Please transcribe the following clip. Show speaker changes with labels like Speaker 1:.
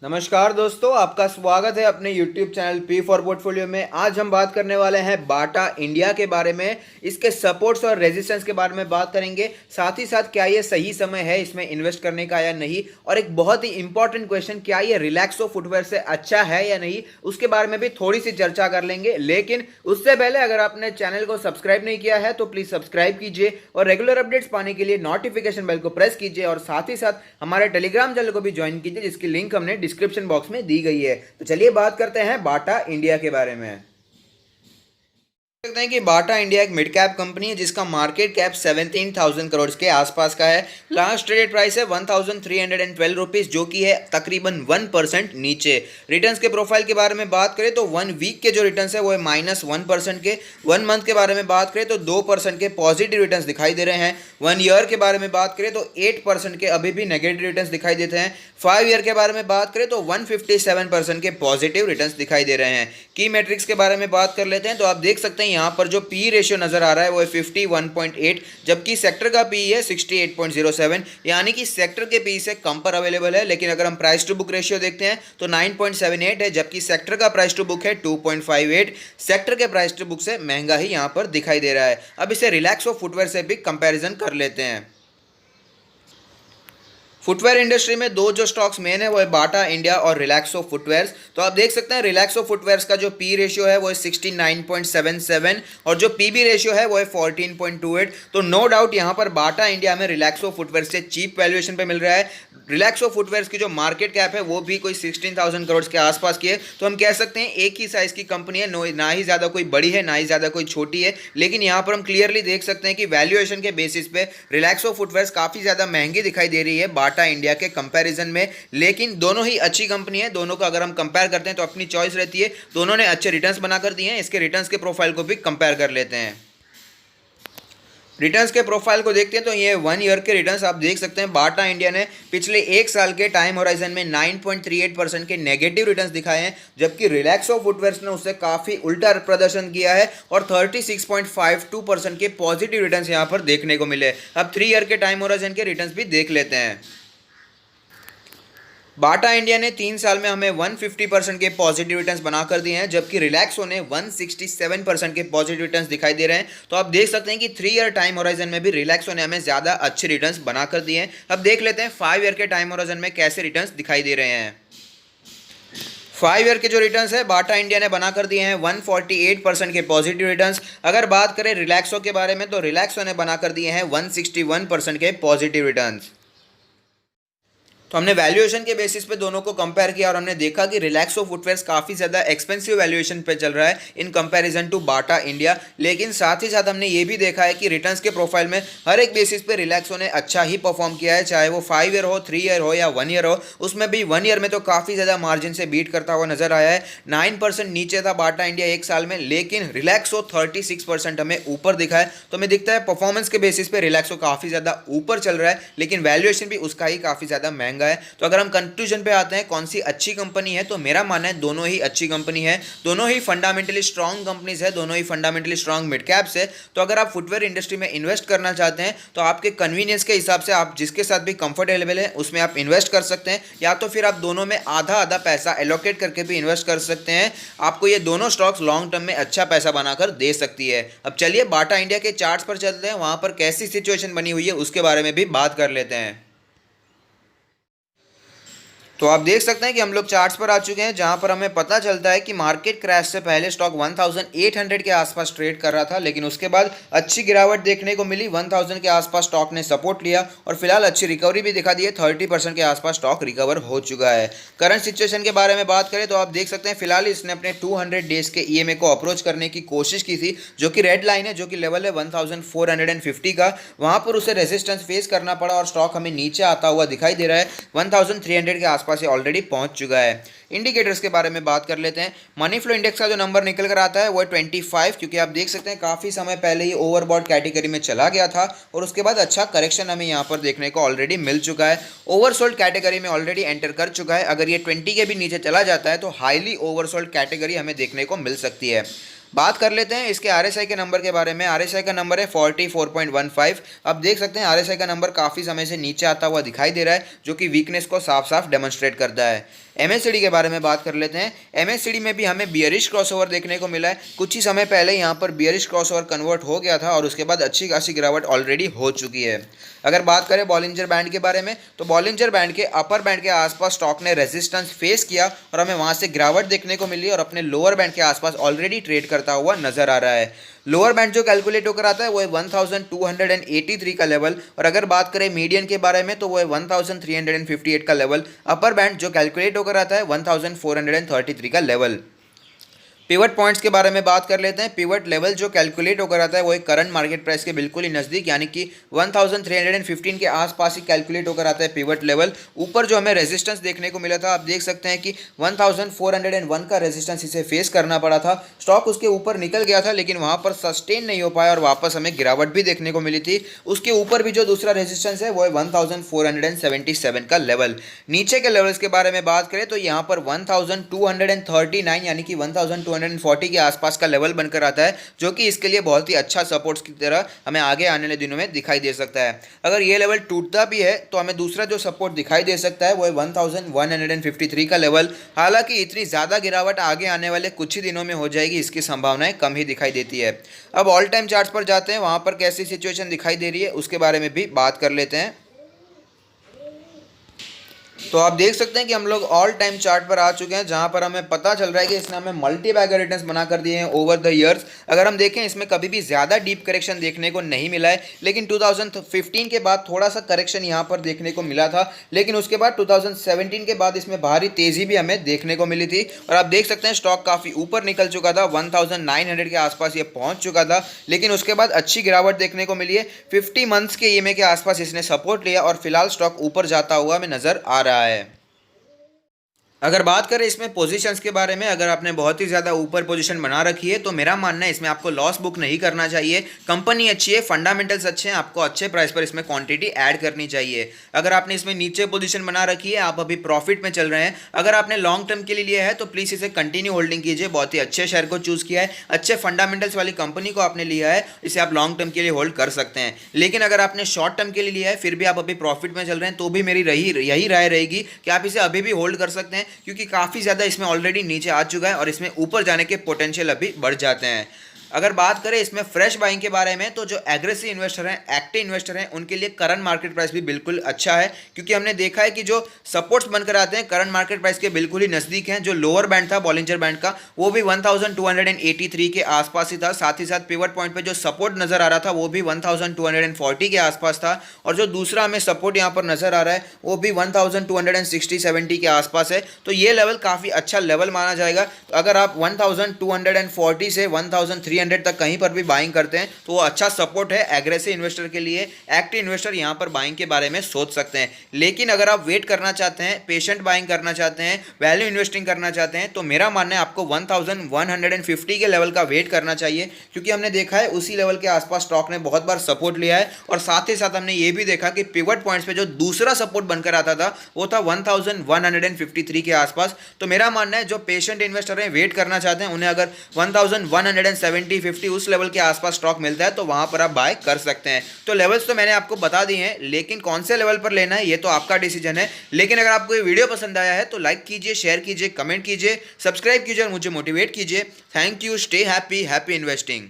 Speaker 1: नमस्कार दोस्तों, आपका स्वागत है अपने YouTube channel P for portfolio में। आज हम बात करने वाले हैं बाटा इंडिया के बारे में। इसके सपोर्ट्स और रेजिस्टेंस के बारे में बात करेंगे, साथ ही साथ क्या ये सही समय है इसमें इन्वेस्ट करने का या नहीं, और एक बहुत ही इंपॉर्टेंट क्वेश्चन, क्या ये रिलैक्सो फुटवेयर से अच्छा है या नहीं, उसके बारे में भी थोड़ी सी चर्चा कर लेंगे। लेकिन उससे पहले अगर आपने चैनल को सब्सक्राइब नहीं किया है तो प्लीज सब्सक्राइब कीजिए और रेगुलर अपडेट्स पाने के लिए नोटिफिकेशन बेल को प्रेस कीजिए, और साथ ही साथ हमारे टेलीग्राम चैनल को भी ज्वाइन कीजिए जिसकी लिंक हमने डिस्क्रिप्शन बॉक्स में दी गई है। तो चलिए बात करते हैं बाटा इंडिया के बारे में। सकते हैं कि बाटा इंडिया एक मिड कैप कंपनी है जिसका मार्केट कैप 17,000 करोड़ के आसपास का है। लास्ट ट्रेडेड प्राइस है 1,312 रुपीज, जो कि है तकरीबन 1% नीचे। रिटर्न्स के प्रोफाइल के बारे में बात करें तो 1 वीक के जो रिटर्न्स है वो है -1% के। 1 मंथ के बारे में बात करें तो 2% के पॉजिटिव रिटर्न्स दिखाई दे रहे हैं। 1 ईयर के बारे में बात करें तो 8% के अभी भी नेगेटिव रिटर्न्स दिखाई देते हैं। 5 ईयर के बारे में बात करें तो 157% के पॉजिटिव रिटर्न्स दिखाई दे रहे हैं। की मैट्रिक्स के बारे में बात कर लेते हैं तो आप देख सकते हैं यहाँ पर जो पी रेशियो नजर आ रहा है वो है 51.8, जबकि सेक्टर का पी है 68.07, यानी कि सेक्टर के पी से कम पर अवेलेबल है। लेकिन अगर हम प्राइस टू बुक रेशियो देखते हैं तो 9.78 है, जबकि सेक्टर का प्राइस टू बुक है 2.58। सेक्टर के प्राइस टू बुक से महंगा ही यहाँ पर दिखाई दे रहा है। अब इसे रिलैक्सो फुटवेयर से भी कंपैरिजन कर लेते हैं। फुटवेयर इंडस्ट्री में दो जो स्टॉक्स मेन है वो है बाटा इंडिया और रिलैक्सो फुटवेयर्स। तो आप देख सकते हैं रिलैक्सो फुटवेयर्स का जो पी रेशियो है वो है 69.77 और जो पीबी रेशियो है वो है 14.28। तो नो डाउट यहाँ पर बाटा इंडिया में रिलैक्सो फुटवेयर से चीप वैल्यूएशन पे मिल रहा है। रिलैक्सो फुटवेयर्स की जो मार्केट कैप है वो भी कोई 16,000 करोड़ के आसपास की है। तो हम कह सकते हैं एक ही साइज की कंपनी है, ना ही ज़्यादा कोई बड़ी है ना ही ज़्यादा कोई छोटी है। लेकिन यहाँ पर हम क्लियरली देख सकते हैं कि वैल्यूएशन के बेसिस पे रिलैक्सो फुटवेयर्स काफ़ी ज़्यादा महंगी दिखाई दे रही है बाटा इंडिया के कंपैरिजन में। लेकिन दोनों ही अच्छी कंपनी है, दोनों को अगर हम कंपेयर करते हैं तो अपनी चॉइस रहती है। दोनों ने अच्छे रिटर्न्स बनाकर दिए हैं। इसके रिटर्न्स के प्रोफाइल को भी कंपेयर कर लेते हैं। रिटर्न्स के प्रोफाइल को देखते हैं तो ये 1 ईयर के रिटर्न्स आप देख सकते हैं। बाटा इंडिया ने पिछले 1 साल के टाइम होराइजन में 9.38% के नेगेटिव रिटर्न्स दिखाए हैं, जबकि रिलैक्सो फुटवेयर्स ने उससे काफ़ी उल्टा प्रदर्शन किया है और 36.52% के पॉजिटिव रिटर्न्स यहाँ पर देखने को मिले। अब 3 ईयर के टाइम होराइजन के रिटर्न्स भी देख लेते हैं। बाटा इंडिया ने 3 साल में हमें 150% के पॉजिटिव रिटर्न्स बनाकर दिए हैं, जबकि रिलैक्सो ने 167% के पॉजिटिव रिटर्न्स दिखाई दे रहे हैं। तो आप देख सकते हैं कि 3 ईयर टाइम होराइजन में भी रिलैक्सो ने हमें ज़्यादा अच्छे रिटर्न्स बनाकर दिए हैं। अब देख लेते हैं 5 ईयर के टाइम होराइजन में कैसे रिटर्न्स दिखाई दे रहे हैं। 5 ईयर के जो रिटर्न्स है बाटा इंडिया ने बनाकर दिए हैं 148% के पॉजिटिव रिटर्न्स। अगर बात करें रिलैक्सो के बारे में तो रिलैक्सो ने बनाकर दिए हैं 161% के पॉजिटिव रिटर्न्स। तो हमने वैल्यूएशन के बेसिस पे दोनों को कंपेयर किया और हमने देखा कि रिलैक्सो फुटवेयर्स काफ़ी ज़्यादा एक्सपेंसिव वैल्यूएशन पे चल रहा है in comparison to Bata India. लेकिन साथ ही साथ हमने ये भी देखा है कि रिटर्न्स के प्रोफाइल में हर एक बेसिस पे रिलैक्सो ने अच्छा ही परफॉर्म किया है, चाहे वो 5 ईयर हो, 3 ईयर हो या 1 ईयर हो। उसमें भी 1 ईयर में तो काफ़ी ज़्यादा मार्जिन से बीट करता हुआ नजर आया है। 9% नीचे था बाटा इंडिया 1 साल में, लेकिन रिलैक्सो 36% हमें ऊपर दिखा है। तो हमें दिखता है परफॉर्मेंस के बेसिस पे रिलैक्सो काफ़ी ज़्यादा ऊपर चल रहा है, लेकिन वैल्यूएशन भी उसका ही काफ़ी ज़्यादा महंगा है। तो अगर हम कंक्लूजन पे आते हैं कौन सी अच्छी कंपनी है, तो मेरा मानना है दोनों ही अच्छी कंपनी है। दोनों ही फंडामेंटली स्ट्रांग कंपनीज है, दोनों ही फंडामेंटली स्ट्रांग मिड कैप्स है। तो अगर आप फुटवेयर इंडस्ट्री में इन्वेस्ट करना चाहते हैं तो आपके कन्वीनियंस के हिसाब से आप जिसके साथ भी कंफर्टेबल है उसमें आप इन्वेस्ट कर सकते हैं, या तो फिर आप दोनों में आधा आधा पैसा एलोकेट करके भी इन्वेस्ट कर सकते हैं। आपको ये दोनों स्टॉक्स लॉन्ग टर्म में अच्छा पैसा बनाकर दे सकती है। अब चलिए बाटा इंडिया के चार्ट्स पर चलते हैं, वहां पर कैसी सिचुएशन बनी हुई है उसके बारे में भी बात कर लेते हैं। तो आप देख सकते हैं कि हम लोग चार्ट्स पर आ चुके हैं, जहां पर हमें पता चलता है कि मार्केट क्रैश से पहले स्टॉक 1800 के आसपास ट्रेड कर रहा था, लेकिन उसके बाद अच्छी गिरावट देखने को मिली। 1000 के आसपास स्टॉक ने सपोर्ट लिया और फिलहाल अच्छी रिकवरी भी दिखा दी है। 30% के आसपास स्टॉक रिकवर हो चुका है। करंट सिचुएशन के बारे में बात करें तो आप देख सकते हैं फिलहाल इसने अपने 200 डेज के ईएमए को अप्रोच करने की कोशिश की थी, जो कि रेड लाइन है, जो कि लेवल है 1450 का। वहां पर उसे रेजिस्टेंस फेस करना पड़ा और स्टॉक हमें नीचे आता हुआ दिखाई दे रहा है। 1300 के आसपास से ऑलरेडी पहुंच चुका है। इंडिकेटर्स के बारे में बात कर लेते हैं। मनी फ्लो इंडेक्स का जो नंबर निकल कर आता है वो है 25, क्योंकि आप देख सकते हैं काफ़ी समय पहले ही ओवरबॉट कैटेगरी में चला गया था और उसके बाद अच्छा करेक्शन हमें यहाँ पर देखने को ऑलरेडी मिल चुका है। ओवरसोल्ड कैटेगरी में ऑलरेडी एंटर कर चुका है। अगर ये 20 के भी नीचे चला जाता है तो हाईली ओवरसोल्ड कैटेगरी हमें देखने को मिल सकती है। बात कर लेते हैं इसके आरएसआई के नंबर के बारे में। आरएसआई का नंबर है 44.15। अब देख सकते हैं आरएसआई का नंबर काफ़ी समय से नीचे आता हुआ दिखाई दे रहा है, जो कि वीकनेस को साफ साफ डेमोन्स्ट्रेट करता है। MACD के बारे में बात कर लेते हैं। MACD में भी हमें बियरिश क्रॉसओवर देखने को मिला है। कुछ ही समय पहले यहाँ पर बियरिश क्रॉसओवर कन्वर्ट हो गया था और उसके बाद अच्छी खासी गिरावट ऑलरेडी हो चुकी है। अगर बात करें बॉलिंजर बैंड के बारे में, तो बॉलिंजर बैंड के अपर बैंड के आसपास स्टॉक ने रेजिस्टेंस फेस किया और हमें वहां से गिरावट देखने को मिली और अपने लोअर बैंड के आसपास ऑलरेडी ट्रेड करता हुआ नजर आ रहा है। लोअर बैंड जो कैलकुलेट होकर आता है वो है 1283 का लेवल, और अगर बात करें मीडियन के बारे में तो वो है 1358 का लेवल। अपर बैंड जो कैलकुलेट होकर आता है 1433 का लेवल। पिवट पॉइंट्स के बारे में बात कर लेते हैं। पिवट लेवल जो कैलकुलेट होकर आता है वो एक करंट मार्केट प्राइस के बिल्कुल ही नज़दीक, यानी कि 1315 के आसपास ही कैलकुलेट होकर आता है पिवट लेवल। ऊपर जो हमें रेजिस्टेंस देखने को मिला था, आप देख सकते हैं कि 1401 का रेजिस्टेंस इसे फेस करना पड़ा था। स्टॉक उसके ऊपर निकल गया था लेकिन वहाँ पर सस्टेन नहीं हो पाया और वापस हमें गिरावट भी देखने को मिली थी। उसके ऊपर भी जो दूसरा रेजिस्टेंस है वो है 1477 का लेवल। नीचे के लेवल्स के बारे में बात करें तो यहाँ पर 1239 यानी कि 1240 के आसपास का लेवल बनकर आता है, जो कि इसके लिए बहुत ही अच्छा सपोर्ट्स की तरह हमें आगे आने वाले दिनों में दिखाई दे सकता है। अगर ये लेवल टूटता भी है तो हमें दूसरा जो सपोर्ट दिखाई दे सकता है वो है 1153 का लेवल। हालांकि इतनी ज़्यादा गिरावट आगे आने वाले कुछ ही दिनों में हो जाएगी, इसकी संभावनाएं कम ही दिखाई देती है। अब ऑल टाइम चार्ट्स पर जाते हैं, वहाँ पर कैसी सिचुएशन दिखाई दे रही है उसके बारे में भी बात कर लेते हैं। तो आप देख सकते हैं कि हम लोग ऑल टाइम चार्ट पर आ चुके हैं, जहां पर हमें पता चल रहा है कि इसने हमें मल्टी बैगर रिटर्न्स बना कर दिए हैं ओवर द ईयर्स। अगर हम देखें इसमें कभी भी ज़्यादा डीप करेक्शन देखने को नहीं मिला है, लेकिन 2015 के बाद थोड़ा सा करेक्शन यहां पर देखने को मिला था, लेकिन उसके बाद 2017 के बाद इसमें भारी तेज़ी भी हमें देखने को मिली थी। और आप देख सकते हैं स्टॉक काफ़ी ऊपर निकल चुका था, 1900 के आसपास ये पहुँच चुका था, लेकिन उसके बाद अच्छी गिरावट देखने को मिली है। 50 मंथ्स के EMA के आसपास इसने सपोर्ट लिया और फिलहाल स्टॉक ऊपर जाता हुआ हमें नज़र आ रहा है। अगर बात करें इसमें पोजीशंस के बारे में, अगर आपने बहुत ही ज़्यादा ऊपर पोजीशन बना रखी है तो मेरा मानना है इसमें आपको लॉस बुक नहीं करना चाहिए। कंपनी अच्छी है, फंडामेंटल्स अच्छे हैं, आपको अच्छे प्राइस पर इसमें क्वांटिटी ऐड करनी चाहिए। अगर आपने इसमें नीचे पोजीशन बना रखी है, आप अभी प्रॉफिट में चल रहे हैं, अगर आपने लॉन्ग टर्म के लिए लिया है तो प्लीज़ इसे कंटिन्यू होल्डिंग कीजिए। बहुत ही अच्छे शेयर को चूज़ किया है, अच्छे फंडामेंटल्स वाली कंपनी को आपने लिया है, इसे आप लॉन्ग टर्म के लिए होल्ड कर सकते हैं। लेकिन अगर आपने शॉर्ट टर्म के लिए लिया है फिर भी आप अभी प्रॉफिट में चल रहे हैं तो भी मेरी यही राय रहेगी कि आप इसे अभी भी होल्ड कर सकते हैं, क्योंकि काफ़ी ज़्यादा इसमें ऑलरेडी नीचे आ चुका है और इसमें ऊपर जाने के पोटेंशियल अभी बढ़ जाते हैं। अगर बात करें इसमें फ्रेश बाइंग के बारे में, तो जो एग्रेसिव इन्वेस्टर हैं, एक्टिव इन्वेस्टर हैं, उनके लिए करंट मार्केट प्राइस भी बिल्कुल अच्छा है, क्योंकि हमने देखा है कि जो सपोर्ट्स बनकर आते हैं करंट मार्केट प्राइस के बिल्कुल ही नज़दीक हैं। जो लोअर बैंड था बॉलिंजर बैंड का वो भी 1283 के आसपास ही था, साथ ही साथ पिवट पॉइंट पे जो सपोर्ट नज़र आ रहा था वो भी 1240 के आसपास था, और जो दूसरा हमें सपोर्ट यहाँ पर नज़र आ रहा है वो भी 1260-70 के आसपास है। तो ये लेवल काफ़ी अच्छा लेवल माना जाएगा। तो अगर आप 1240 से 1300 तक कहीं पर भी बाइंग करते हैं तो वो अच्छा सपोर्ट है एग्रेसिव इन्वेस्टर के लिए। एक्टिव इन्वेस्टर यहां पर बाइंग के बारे में सोच सकते हैं, लेकिन अगर आप वेट करना चाहते हैं, पेशेंट बाइंग करना चाहते हैं, वैल्यू इन्वेस्टिंग करना चाहते हैं, तो मेरा मानना है आपको 1150 के लेवल का वेट करना चाहिए, क्योंकि हमने देखा है उसी लेवल के आसपास स्टॉक ने बहुत बार सपोर्ट लिया है। और साथ ही साथ हमने ये भी देखा कि पिवट पॉइंट्स पे जो दूसरा सपोर्ट बनकर आता था वो था 1153 के आसपास। तो मेरा मानना है जो पेशेंट इन्वेस्टर हैं, वेट करना चाहते हैं, उन्हें अगर 1170 50 उस लेवल के आसपास स्टॉक मिलता है तो वहां पर आप बाय कर सकते हैं। तो लेवल्स तो मैंने आपको बता दिए हैं, लेकिन कौन से लेवल पर लेना है ये तो आपका डिसीजन है। लेकिन अगर आपको ये वीडियो पसंद आया है तो लाइक कीजिए, शेयर कीजिए, कमेंट कीजिए, सब्सक्राइब कीजिए और मुझे मोटिवेट कीजिए। Thank you, stay happy, happy investing.